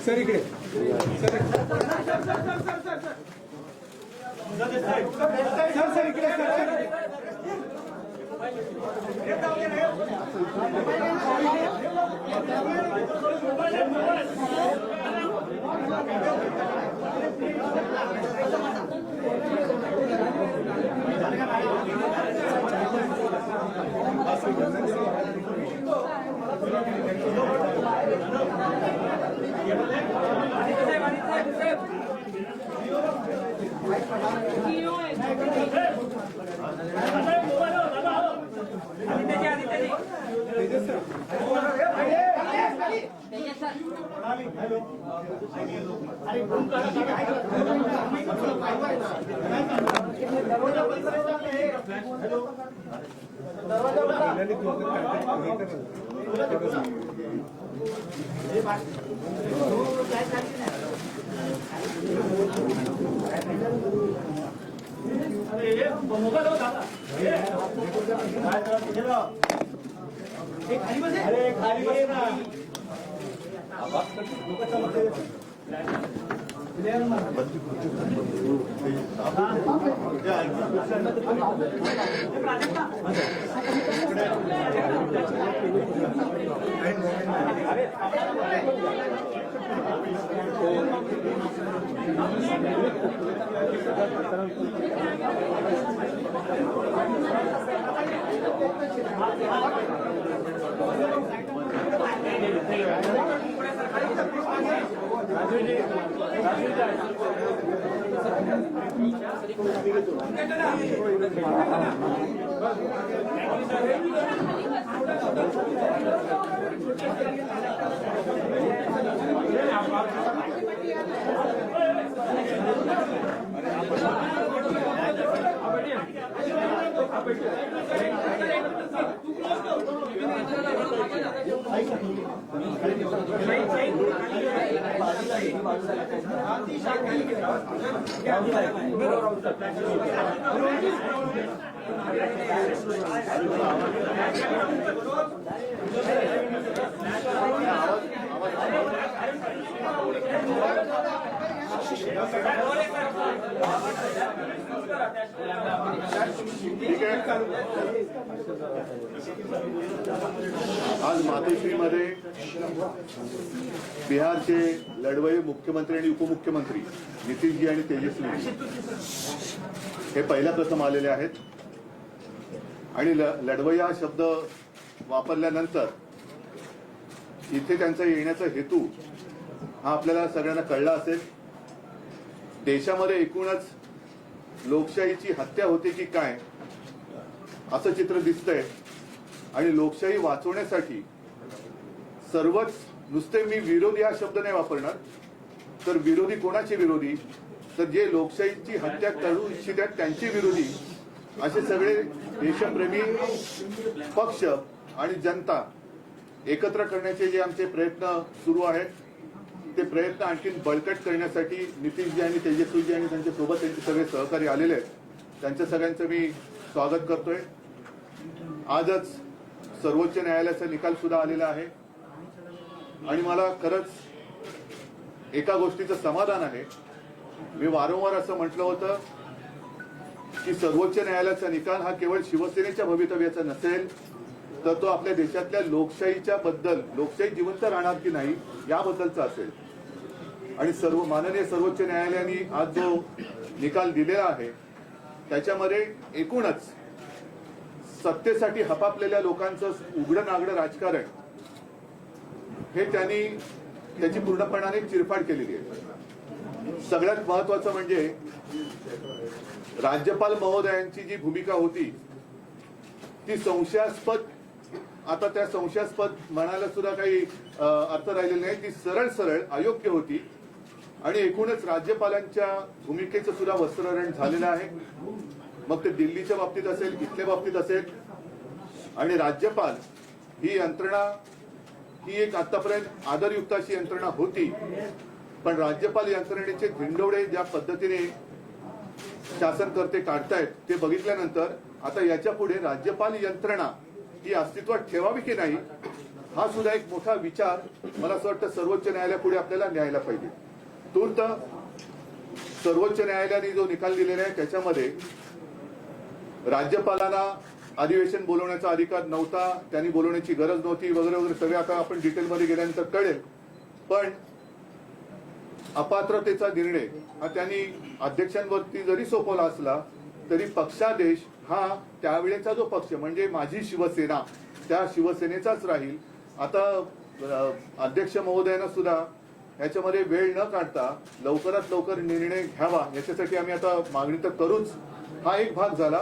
Sir इकडे sir sir इकडे आज मातोश्रीमध्ये बिहारचे लढवय्ये मुख्यमंत्री आणि उपमुख्यमंत्री नितीशजी आणि तेजस्वी हे पहिल्या प्रथम आलेले आहेत आणि लढवय्या हा शब्द वापरल्यानंतर इथे त्यांचा येण्याचा हेतू हा आपल्याला सगळ्यांना कळला असेल। देशामध्ये एकूणच लोकशाहीची हत्या होते की काय असं चित्र दिसतंय आणि लोकशाही वाचवण्यासाठी सर्वच, नुसते मी विरोधी हा शब्द नाही वापरणार, तर विरोधी कोणाचे विरोधी, तर जे लोकशाहीची हत्या करू इच्छितात त्यांचे विरोधी असे सगळे देशप्रेमी पक्ष आणि जनता एकत्र करण्याचे जे आमचे प्रयत्न सुरू आहेत ते प्रयत्न आणखी बळकट करण्यासाठी नितीशजी आणि तेजस्वीजी आणि त्यांच्या सोबत त्यांचे सगळे सहकारी आलेले आहेत, त्यांच्या सगळ्यांचं मी स्वागत करतोय। आजच सर्वोच्च न्यायालयाचा निकाल सुद्धा आलेला आहे आणि मला खरंच एका गोष्टीचं समाधान आहे। मी वारंवार असं म्हटलं होतं की सर्वोच्च न्यायालयाचा निकाल हा केवळ शिवसेनेच्या भवितव्याचा नसेल, तर तो आपल्या देशातल्या लोकशाहीच्या बद्दल, लोकशाही जिवंत राहणार की नाही याबद्दलचा असेल। आणि माननीय सर्वोच्च न्यायालयाने आज जो निकाल दिलेला आहे त्याच्यामध्ये एकूणच सत्तेसाठी हपापलेल्या लोकांचं उघडं नागडं राजकारण हे त्यांनी त्याची पूर्णपणाने चिरफाड केलेली आहे। सगळ्यात महत्वाचं म्हणजे राज्यपाल महोदयांची जी भूमिका होती ती संशयास्पद, आता त्या संशयास्पद म्हणायला सुद्धा काही अर्थ राहिलेला नाही, ती सरळ सरळ अयोग्य होती आणि एकूणच राज्यपालांच्या भूमिकेचं सुद्धा वस्त्रहरण झालेलं आहे. मग ते दिल्लीच्या बाबतीत असेल, इथल्या बाबतीत असेल. आणि राज्यपाल ही यंत्रणा ही एक आतापर्यंत आदरयुक्त अशी यंत्रणा होती, पण राज्यपाल यंत्रणेचे धिंडोळे ज्या पद्धतीने शासनकर्ते काढतायत ते बघितल्यानंतर आता याच्या पुढे राज्यपाल यंत्रणा ही अस्तित्वात ठेवावी की नाही हा सुद्धा एक मोठा विचार मला असं वाटतं सर्वोच्च न्यायालयापुढे आपल्याला न्यायला पाहिजे. तूर्त सर्वोच्च न्यायालयाने जो निकाल दिलेला आहे त्याच्यामध्ये राज्यपालांना अधिवेशन बोलवण्याचा अधिकार नव्हता, त्यांनी बोलवण्याची गरज नव्हती वगैरे वगैरे सगळे आता आपण डिटेलमध्ये गेल्यानंतर कळेल. पण अपात्रतेचा निर्णय हा त्यांनी अध्यक्षांवरती जरी सोपवला असला तरी पक्षादेश हा त्यावेळेचा जो पक्ष म्हणजे माझी शिवसेना त्या शिवसेनेचाच राहील. आता अध्यक्ष महोदयांना सुद्धा याच्यामध्ये वेळ न काढता लवकरात लवकर निर्णय घ्यावा याच्यासाठी आम्ही आता मागणी तर करूच, हा एक भाग झाला.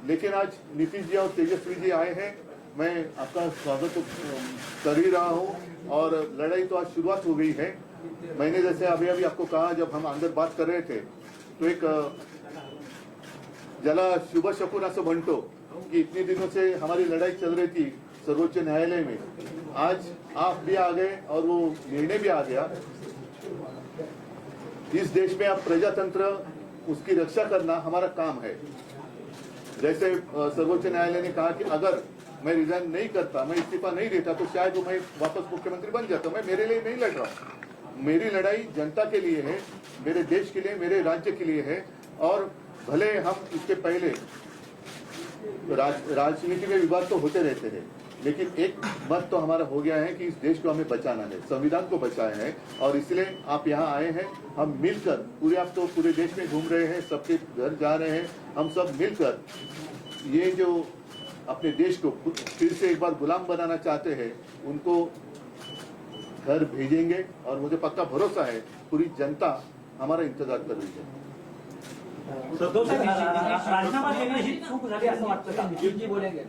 लेकिन आज नीतीश जी और तेजस्वी जी आए हैं, मैं आपका स्वागत कर ही रहा हूं और लड़ाई तो आज शुरुआत हो गई है. मैंने जैसे अभी अभी आपको कहा जब हम अंदर बात कर रहे थे तो एक ज्याला शुभ शकुन असं म्हणतो कि इतने दिनों से हमारी लड़ाई चल रही थी सर्वोच्च न्यायालय में, आज आप भी आ गए और वो निर्णय भी आ गया. इस देश में अब प्रजातंत्र उसकी रक्षा करना हमारा काम है. जैसे सर्वोच्च न्यायालय ने कहा कि अगर मैं रिजाइन नहीं करता, मैं इस्तीफा नहीं देता तो शायद मैं वापस मुख्यमंत्री बन जाता. मैं मेरे लिए नहीं लड़ रहा हूं, मेरी लड़ाई जनता के लिए है, मेरे देश के लिए, मेरे राज्य के लिए है. और भले हम इसके पहले राजनीति में विवाद तो होते रहते हैं, लेकिन एक मत तो हमारा हो गया है कि इस देश को हमें बचाना है, संविधान को बचाया है. और इसलिए आप यहाँ आए हैं, हम मिलकर पूरे, आप तो पूरे देश में घूम रहे हैं, सबके घर जा रहे हैं, हम सब मिलकर ये जो अपने देश को फिर से एक बार गुलाम बनाना चाहते हैं उनको घर भेजेंगे. और मुझे पक्का भरोसा है पूरी जनता हमारा इंतजार कर रही है. राजीनामा देने ही चूक झाली असं वाटतं का? जी बोलेंगे.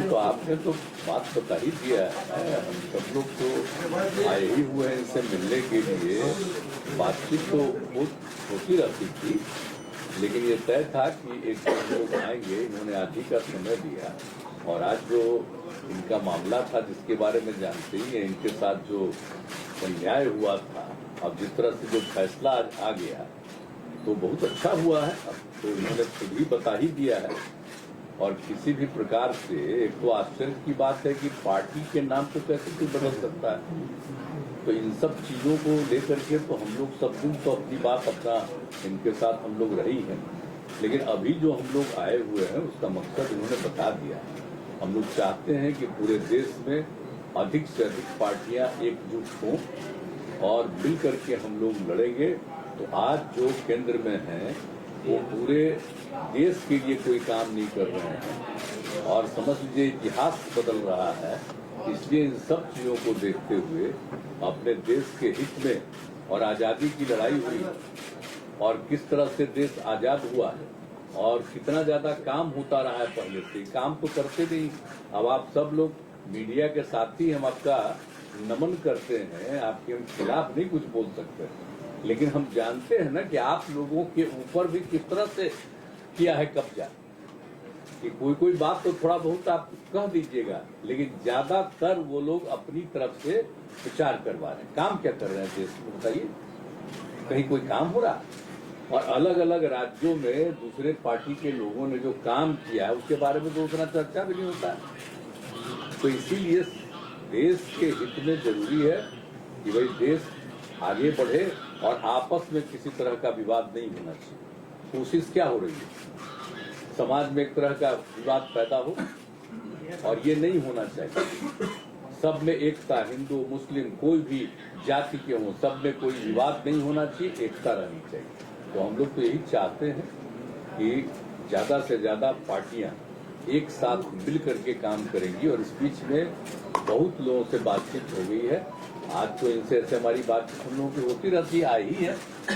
तो आपने तो बात बता ही दिया है. हम सब लोग तो आए ही हुए हैं इनसे मिलने के लिए. बातचीत तो बहुत होती रहती थी, लेकिन ये तय था कि एक लोग आएंगे. इन्होंने आज ही का समय दिया और आज जो इनका मामला था जिसके बारे में जानते ही हैं, इनके साथ जो अन्याय हुआ था, अब जिस तरह से जो फैसला आज आ गया तो बहुत अच्छा हुआ है. अब तो इन्होंने खुद ही बता ही दिया है. और किसी भी प्रकार से एक तो आश्चर्य की बात है कि पार्टी के नाम पे कैसे कोई बदल सकता है. तो इन सब चीजों को लेकर के तो हम लोग सब दिन तो अपनी बात अपना इनके साथ हम लोग रही हैं, लेकिन अभी जो हम लोग आए हुए हैं उसका मकसद इन्होंने बता दिया. हम लोग चाहते हैं कि पूरे देश में अधिक से अधिक पार्टियां एकजुट हों और मिल करके हम लोग लड़ेंगे. तो आज जो केंद्र में हैं वो पूरे देश के लिए कोई काम नहीं कर रहे हैं और समझ लीजिए इतिहास बदल रहा है. इसलिए इन सब चीजों को देखते हुए अपने देश के हित में और आजादी की लड़ाई हुई और किस तरह से देश आजाद हुआ है और कितना ज्यादा काम होता रहा है. पहले से काम तो करते नहीं. अब आप सब लोग मीडिया के साथ ही हम आपका नमन करते हैं, आपके हम खिलाफ नहीं कुछ बोल सकते, लेकिन हम जानते हैं ना कि आप लोगों के ऊपर भी किस तरह से किया है कब्जा. कि कोई बात तो थोड़ा बहुत आप कह दीजिएगा, लेकिन ज्यादातर वो लोग अपनी तरफ से विचार करवा रहे हैं. काम क्या कर रहे हैं देश में बताइए? कहीं कोई काम हो रहा? और अलग अलग राज्यों में दूसरे पार्टी के लोगों ने जो काम किया है उसके बारे में तो उतना चर्चा भी नहीं होता है. तो इसीलिए देश के हित में जरूरी है कि भाई देश आगे बढ़े और आपस में किसी तरह का विवाद नहीं होना चाहिए. कोशिश क्या हो रही है? समाज में एक तरह का विवाद पैदा हो और ये नहीं होना चाहिए. सब में एकता, हिंदू मुस्लिम कोई भी जाति के हों, सब में कोई विवाद नहीं होना चाहिए, एकता रहनी चाहिए. तो हम लोग तो यही चाहते हैं कि ज्यादा से ज्यादा पार्टियां एक साथ मिल करके काम करेंगी. और इस बीच में बहुत लोगों से बातचीत हो गई है आज तो इनसे ऐसे हमारी बात हम लोगों की होती रहती है, आई ही है,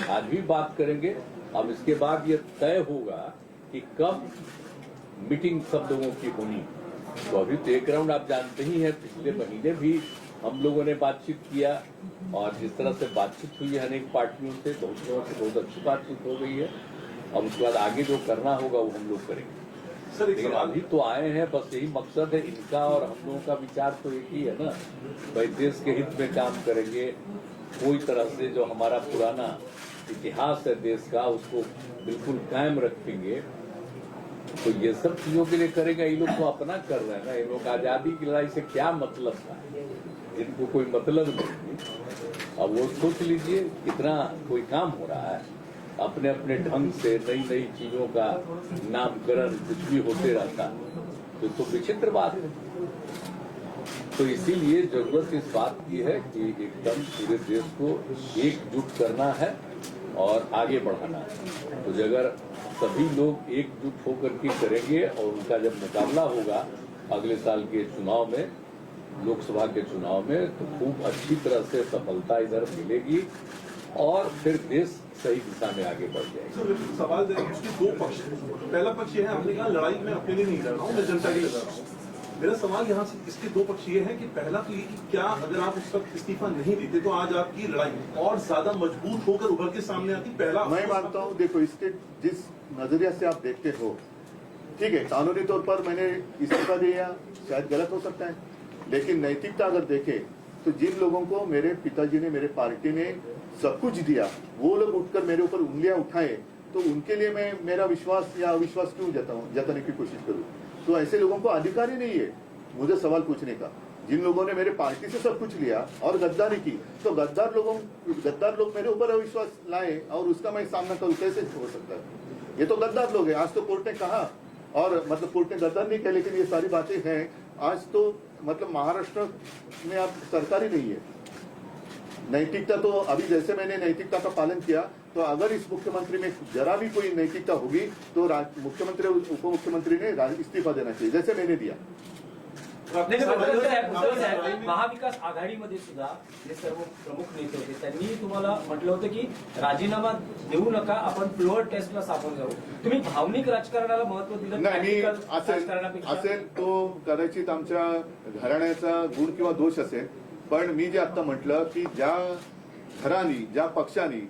आज भी बात करेंगे। अब इसके बाद ये तय होगा कि कब मीटिंग सब लोगों की होनी। तो अभी तो एक राउंड आप जानते ही हैं, पिछले महीने भी हम लोगों ने बातचीत किया और जिस तरह से बातचीत हुई है अनेक पार्टियों से, बहुत लोगों से बहुत अच्छी बातचीत हो गई है। अब उसके बाद आगे जो करना होगा वो हम लोग करेंगे। लेकिन अभी तो आए हैं, बस यही मकसद है इनका और हम लोगों का विचार तो एक ही है ना, भाई देश के हित में काम करेंगे। कोई तरह से जो हमारा पुराना इतिहास है देश का उसको बिल्कुल कायम रखेंगे। तो ये सब चीजों के लिए करेंगे। ये लोग तो अपना कर रहे हैं ना, ये लोग आजादी की लड़ाई से क्या मतलब था, जिनको कोई मतलब नहीं। अब वो सोच लीजिए कितना कोई काम हो रहा है, अपने अपने ढंग से नई नई चीजों का नामकरण कुछ भी होते रहता है, तो विचित्र बात है। तो इसीलिए जरूरत इस बात की है कि एकदम पूरे देश को एकजुट करना है और आगे बढ़ाना है। तो अगर सभी लोग एकजुट होकर के करेंगे और उनका जब मुकाबला होगा अगले साल के चुनाव में, लोकसभा के चुनाव में, तो खूब अच्छी तरह से सफलता इधर मिलेगी और फिर देश सही दिशा में आगे बढ़ जाएगा। सर सवाल उसके दो पक्ष, पहला पक्ष ये है, आपने कहा लड़ाई में अपने लिए नहीं लड़ रहा हूँ, मैं जनता के लिए लड़ रहा हूँ। मेरा सवाल यहाँ से इसके दो पक्ष ये है कि पहला तो ये कि क्या अगर आप उस वक्त इस्तीफा नहीं देते तो आज आपकी लड़ाई और ज्यादा मजबूत होकर उभर के सामने आती। पहला मैं मानता हूँ, देखो इसके जिस नजरिया से आप देखते हो, ठीक है, कानूनी तौर पर मैंने इस्तीफा दिया, शायद गलत हो सकता है, लेकिन नैतिकता अगर देखे तो जिन लोगों को मेरे पिताजी ने, मेरे पार्टी ने सब कुछ दिया, वो लोग उठकर मेरे ऊपर उंगलियां उठाए, तो उनके लिए मैं मेरा विश्वास या अविश्वास क्यों जताने की कोशिश करूं। तो ऐसे लोगों को अधिकार ही नहीं है मुझे सवाल पूछने का। जिन लोगों ने मेरे पार्टी से सब कुछ लिया और गद्दारी की, तो गद्दार लोग मेरे ऊपर अविश्वास लाए और उसका मैं सामना करूं, कैसे हो सकता है। ये तो गद्दार लोग हैं। आज तो कोर्ट ने कहा, और मतलब कोर्ट ने गद्दार नहीं किया, लेकिन ये सारी बातें हैं। आज तो मतलब महाराष्ट्र में आप सरकार ही नहीं है। नैतिकता तो अभी जैसे मैंने नैतिकता का पालन किया, तो अगर इस मुख्यमंत्री में जरा भी कोई नैतिकता होगी तो मुख्यमंत्री उप मुख्यमंत्री ने इस्तीफा देना चाहिए, जैसे मैंने दिया। महाविकास आघाडीमध्ये सुद्धा जे सर्व प्रमुख नेते होते त्यांनी तुम्हाला म्हटलं होतं की राजीनामा देऊ नका, आपण फ्लोअर टेस्टला सामोरे जाऊ। तुम्ही भावनिक राजकारणाला महत्व दिलं नाही, मी राजकारणापेक्षा असेल तो कदाचित आमच्या घराण्याचा गुण किंवा दोष असेल, पण मी जे आता म्हटलं की ज्या घराणी, ज्या पक्षांनी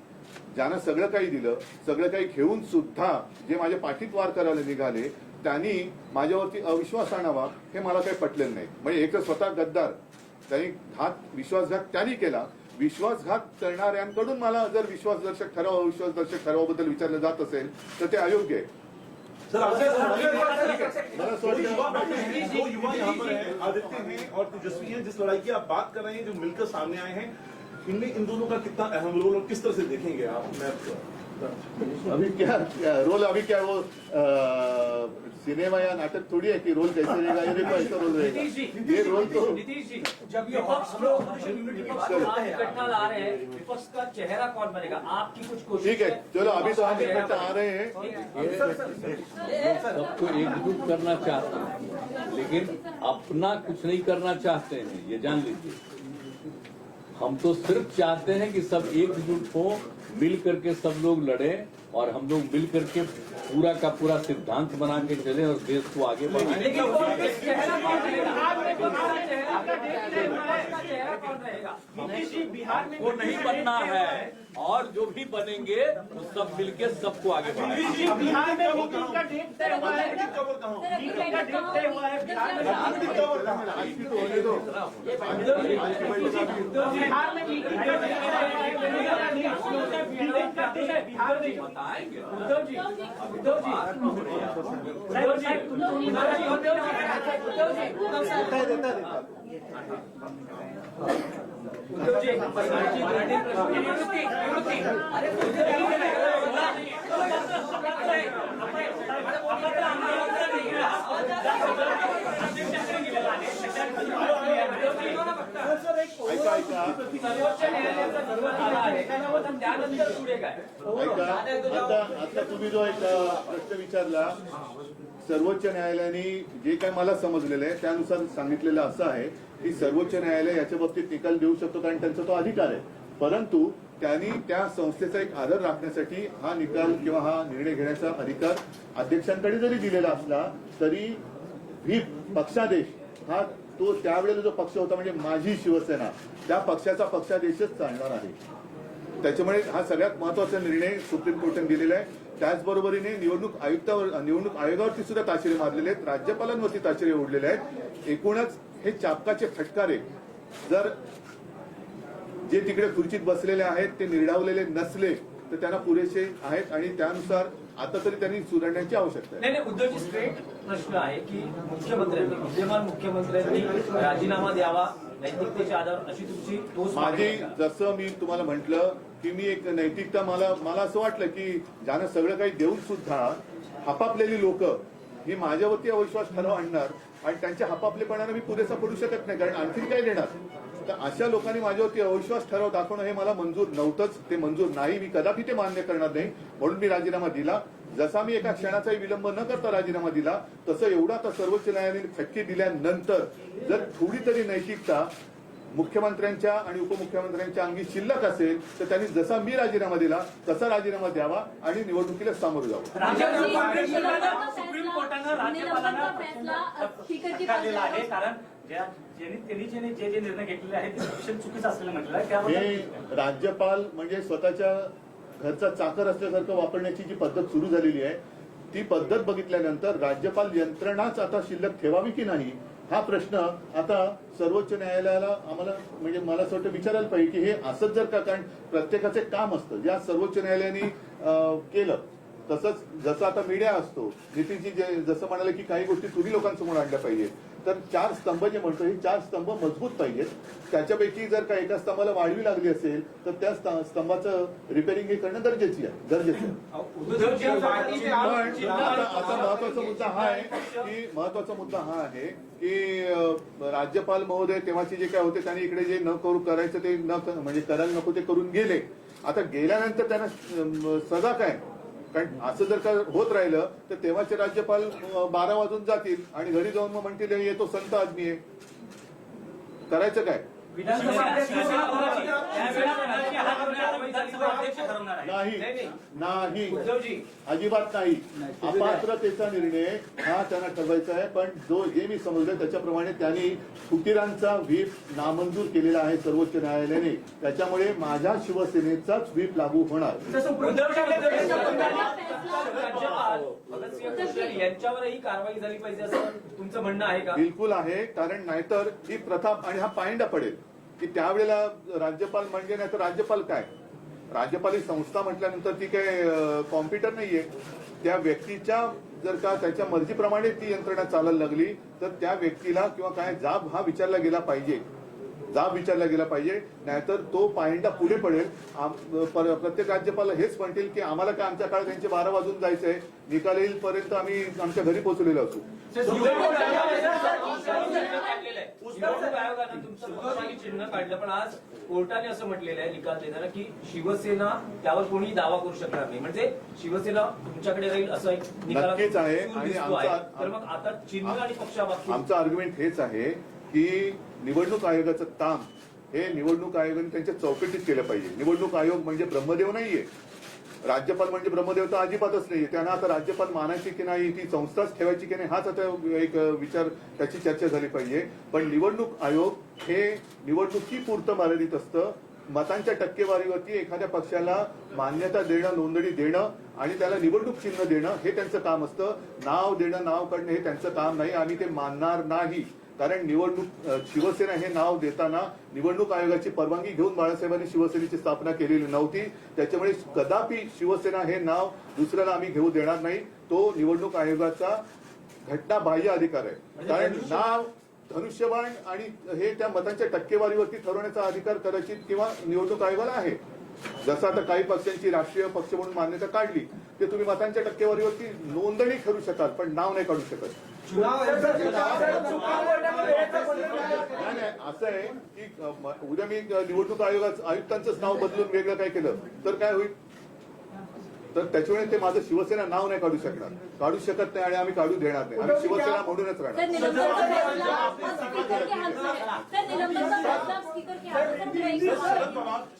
ज्यानं सगळं काही दिलं, सगळं काही घेऊन सुद्धा जे माझ्या पाठीत वार करायला निघाले, त्यांनी माझ्यावरती अविश्वास आणावा हे मला काही पटलेलं नाही। म्हणजे एक तर स्वतः गद्दार, त्यांनी विश्वासघात त्यांनी केला। विश्वासघात करणाऱ्यांकडून मला जर विश्वासदर्शक ठराव, अविश्वासदर्शक ठरावाबद्दल विचारलं जात असेल तर ते अयोग्य आहे। सर दो युवा यहाँ पर हैं, आदित्य हैं और तेजस्वी हैं, जिस लड़ाई की आप बात कर रहे हैं, जो मिलकर सामने आए हैं, इनमें इन दोनों का कितना अहम रोल और किस तरह से देखेंगे आप? अभी क्या रोल, अभी क्या वो सिनेमा या नाटक थोड़ी है कि रोल कैसे रहेगा, ये देखो ऐसा रोल रहेगा। ये रोल तो नीतीश जी, जब ये विपक्ष इकट्ठा ला रहे हैं, विपक्ष का चेहरा कौन बनेगा? आपकी कुछ कोशिश? ठीक है, चलो अभी तो हम इकट्ठा आ रहे हैं। सबको एकजुट करना चाहते हैं, लेकिन अपना कुछ नहीं करना चाहते हैं, ये जान लीजिए। हम तो सिर्फ चाहते हैं कि सब एकजुट हो, मिल करके सब लोग लड़े और हम लोग मिल करके पूरा का पूरा सिद्धांत बना के चले और देश को आगे बढ़ाएं। वो नहीं बनना है, और जो भी बनेंगे वो सब मिलके सबको आगे बढ़ाएंगे। बिहार में मीटिंग का डेट तय हुआ है, मीटिंग का डेट तय हुआ है बिहार में। बिहार में मीटिंग बिहार में बताएंगे। उद्धव जी सर्वोच्च न्यायालयाचा निर्णय आला आहे, त्यानंतर पुढे काय? आता तुम्ही जो एक प्रश्न विचारला, सर्वोच्च न्यायालयाने जे काय मला समजलेलं आहे त्यानुसार सांगितलेलं असं आहे की सर्वोच्च न्यायालय याच्या बाबतीत निकाल देऊ शकतो कारण त्यांचा तो अधिकार आहे. परंतु त्यांनी त्या संस्थेचा एक आदर राखण्यासाठी हा निकाल किंवा हा निर्णय घेण्याचा अधिकार अध्यक्षांकडे जरी दिलेला असला तरी व्हीप पक्षादेश हा तो त्यावेळेला जो पक्ष होता म्हणजे माझी शिवसेना त्या पक्षाचा पक्षादेशच चालणार आहे. त्याच्यामुळे हा सगळ्यात महत्वाचा निर्णय सुप्रीम कोर्टाने दिलेला आहे. त्याचबरोबरीने निवडणूक आयोगावरती सुद्धा ताशेरे मारलेले आहेत, राज्यपालांवरती ताशेरे ओढलेले आहेत. एकूणच हे चापकाचे फटकारे जर जे तिकडे खुर्चीत बसलेले आहेत ते निर्डावलेले नसले तर त्यांना पुरेसे आहेत आणि त्यानुसार आता तरी त्यांनी सुधारण्याची आवश्यकता आहे. नाही उद्धवजी स्ट्रेट प्रश्न आहे की मुख्यमंत्र्यांनी विद्यमान मुख्यमंत्र्यांनी राजीनामा द्यावा नैतिकतेच्या आधार अशी तुमची ठोस मागणी माझी आहे का? जसं मी तुम्हाला म्हटलं की मी एक नैतिकता मला असं वाटलं की ज्यांना सगळं काही देऊन सुद्धा हापापलेली लोक ही माझ्यावरती अविश्वास ठराव आणणार आणि त्यांच्या हापापलेपणाने मी पुरेसा पडू शकत नाही कारण आणखी काय देणार. तर अशा लोकांनी माझ्यावरती अविश्वास ठराव दाखवणं हे मला मंजूर नव्हतंच. ते मंजूर नाही, मी कदापि ते मान्य करणार नाही. म्हणून मी राजीनामा दिला. जसा मी एका क्षणाचाही विलंब न करता राजीनामा दिला तसं एवढा आता सर्वोच्च न्यायालयाने फटके दिल्यानंतर जर थोडी तरी नैतिकता मुख्यमंत्र्यांच्या आणि उपमुख्यमंत्र्यांच्या अंगी शिल्लक असेल तर त्यांनी जसा मी राजीनामा दिला तसा राजीनामा द्यावा आणि निवडणुकीला सामोरं जावं. सुप्रीम कोर्टानं राज्यपालांना फटका दिला आहे कारण त्यांनी जे निर्णय घेतलेले आहेत ते सक्षम चुकीचं असलेलं म्हटलं आहे. त्यामुळे हे राज्यपाल म्हणजे स्वतःच्या घरचा चाकर असल्यासारखं वापरण्याची जी पद्धत सुरू झालेली आहे ती पद्धत बघितल्यानंतर राज्यपाल यंत्रणाच आता शिल्लक ठेवावी की नाही हा प्रश्न आता सर्वोच्च न्यायालयाला आम्हाला म्हणजे मला असं वाटतं विचारायला पाहिजे की हे असंच जर का कारण प्रत्येकाचे काम असतं ज्या सर्वोच्च न्यायालयाने केलं तसंच जसं आता मीडिया असतो नितीनजी जसं म्हणाले की काही गोष्टी तुम्ही लोकांसमोर आणल्या पाहिजे तर 4 स्तंभ जे म्हणतो हे 4 स्तंभ मजबूत पाहिजेत. त्याच्यापैकी जर का एका स्तंभाला वाढवी लागली असेल तर त्या स्तंभाचं रिपेअरिंग हे करणं गरजेचं आहे. पण आता महत्वाचा मुद्दा हा आहे की राज्यपाल महोदय तेव्हाचे जे काय होते त्यांनी इकडे जे न करू करायचं ते म्हणजे करायला नको ते करून गेले. आता गेल्यानंतर त्यांना सजा काय कारण असं जर का होत राहिलं तर तेव्हाचे राज्यपाल 12 वाजून जातील आणि घरी जाऊन मग म्हणतील येतो संत आदमी आहे. करायचं काय? नाही अजिबात नाही. अपात्रतेचा निर्णय हा त्यांना ठरवायचा आहे. पण जे मी समजलं त्याच्याप्रमाणे त्यांनी फुटीरांचा व्हीप नामंजूर केलेला आहे सर्वोच्च न्यायालयाने. त्याच्यामुळे माझ्या शिवसेनेचाच व्हीप लागू होणार. यांच्यावरही कारवाई झाली पाहिजे असं तुमचं म्हणणं आहे का? बिलकुल आहे. कारण नाहीतर ही प्रथा आणि हा पायंडा पडेल की त्यावेळेला राज्यपाल म्हणजे नाही तर राज्यपाल काय राज्यपाल ही संस्था म्हटल्यानंतर ती काय कॉम्प्युटर नाहीये. त्या व्यक्तीच्या जर का त्याच्या मर्जीप्रमाणे ती यंत्रणा चालायला लागली तर त्या व्यक्तीला किंवा काय जाब हा विचारला गेला पाहिजे. नाहीतर तो पायंडा पुढे पडेल. प्रत्येक राज्यपाल हेच म्हणतील की आम्हाला काय आमच्या काळात त्यांचे 12 वाजून जायचंय निकाल येईपर्यंत आम्ही आमच्या घरी पोहोचलेलो असू. निवडणूक आयोगानं तुमचं चिन्ह काढलं पण आज कोर्टाने असं म्हटलेलं आहे निकाल देताना की शिवसेना त्यावर कोणी दावा करू शकणार नाही म्हणजे शिवसेना तुमच्याकडे राहील असं एक नक्कीच आहे. आणि तर मग आता चिन्ह आणि पक्षाबाबतीत आमचं आर्ग्युमेंट हेच आहे की निवडणूक आयोगाचं काम हे निवडणूक आयोगाने त्यांच्या चौकटीत केलं पाहिजे. निवडणूक आयोग म्हणजे ब्रह्मदेव नाहीये. राज्यपाल म्हणजे ब्रह्मदेव तर अजिबातच नाहीये. त्यांना आता राज्यपाल मानायची की नाही ती संस्थाच ठेवायची की नाही हाच आता एक विचार त्याची चर्चा झाली पाहिजे. पण निवडणूक आयोग हे निवडणुकीपुरतं मर्यादित असतं. मतांच्या टक्केवारीवरती एखाद्या पक्षाला मान्यता देणं नोंदणी देणं आणि त्याला निवडणूक चिन्ह देणं हे त्यांचं काम असतं. नाव देणं नाव काढणं हे त्यांचं काम नाही. आम्ही ते मानणार नाही. कारण निवडणूक शिवसेना हे नाव देताना निवडणूक आयोगाची परवानगी घेऊन बाळासाहेबांनी शिवसेनेची स्थापना केलेली नव्हती. त्याच्यामुळे कदापि शिवसेना हे नाव दुसऱ्याला आम्ही घेऊ देणार नाही. तो निवडणूक आयोगाचा घटनाबाह्य अधिकार आहे. कारण नाव धनुष्यबाण आणि हे त्या मतांच्या टक्केवारीवरती ठरवण्याचा अधिकार कदाचित किंवा निवडणूक आयोगाला आहे. जसं आता काही पक्षांची राष्ट्रीय पक्ष म्हणून मान्यता काढली ते तुम्ही मतांच्या टक्केवारीवरती नोंदणी करू शकाल पण नाव नाही काढू शकत. नाही असं आहे की उद्या मी निवडणूक आयुक्तांचंच नाव बदलून वेगळं काय केलं तर काय होईल. तर त्याच्यामुळे ते माझं शिवसेना नाव नाही काढू शकणार, काढू शकत नाही आणि आम्ही काढू देणार नाही. आम्ही शिवसेना म्हणूनच राहणार. सर निलंबन का फैसला स्पीकर के हाथ में है। सर निलंबन का फैसला स्पीकर के हाथ में है।